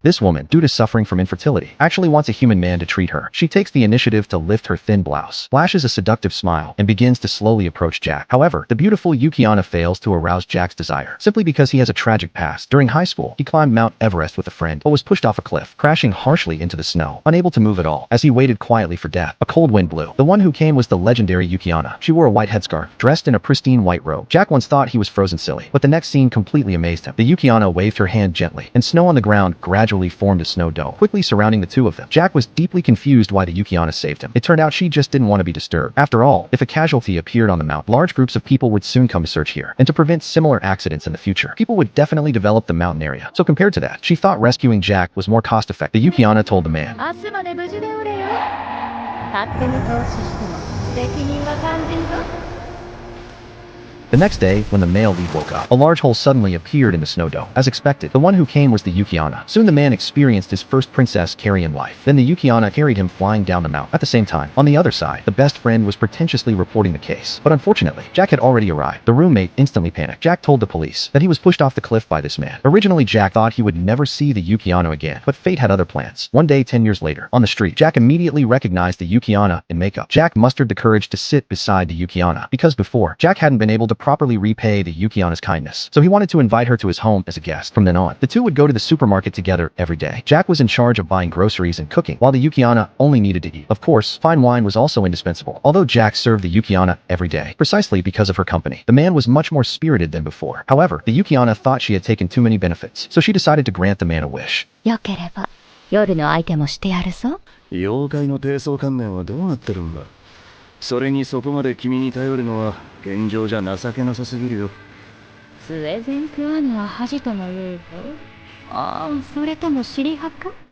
This woman, due to suffering from infertility, actually wants a human man to treat her. She takes the initiative to lift her thin blouse, flashes a seductive smile, and begins to slowly approach Jack. However, the beautiful Yukiana fails to arouse Jack's desire, simply because he has a tragic past. During high school, he climbed Mount Everest with a friend, but was pushed off a cliff, crashing harshly into the snow, unable to move at all. As he waited quietly for death, a cold wind blew. The one who came was the legendary Yukiana. She wore a white headscarf, dressed in a pristine white robe. Jack once thought he was frozen silly, but the next scene completely amazed him. The Yukiana waved her hand gently, and snow on the ground gradually formed a snow dome, quickly surrounding the two of them. Jack was deeply confused why the Yukiana saved him. It turned out she just didn't want to be disturbed. After all, if a casualty appeared on the mount, large groups of people would soon come to search here, and to prevent similar accidents in the future, people would definitely develop the mountain area. So compared to that, she thought rescuing Jack was more cost-effective. The Yukiana told the man, the next day, when the male lead woke up, a large hole suddenly appeared in the snow dome. As expected, the one who came was the Yukiana. Soon the man experienced his first princess carry-in life. Then the Yukiana carried him flying down the mountain. At the same time, on the other side, the best friend was pretentiously reporting the case. But unfortunately, Jack had already arrived. The roommate instantly panicked. Jack told the police that he was pushed off the cliff by this man. Originally, Jack thought he would never see the Yukiana again, but fate had other plans. One day, 10 years later, on the street, Jack immediately recognized the Yukiana in makeup. Jack mustered the courage to sit beside the Yukiana, because before, Jack hadn't been able to properly repay the Yukiana's kindness, so he wanted to invite her to his home as a guest. From then on, the two would go to the supermarket together every day. Jack was in charge of buying groceries and cooking, while the Yukiana only needed to eat. Of course, fine wine was also indispensable, although Jack served the Yukiana every day, precisely because of her company. The man was much more spirited than before. However, the Yukiana thought she had taken too many benefits, so she decided to grant the man a wish. よければ夜の相手もしてやるぞ。妖怪の低層観念はどうなってるんだ。それにそこまで君に頼るのは現状じゃ情けなさすぎるよ。スウェゼンクアヌは恥とも言うぞ。ああ、それとも尻派か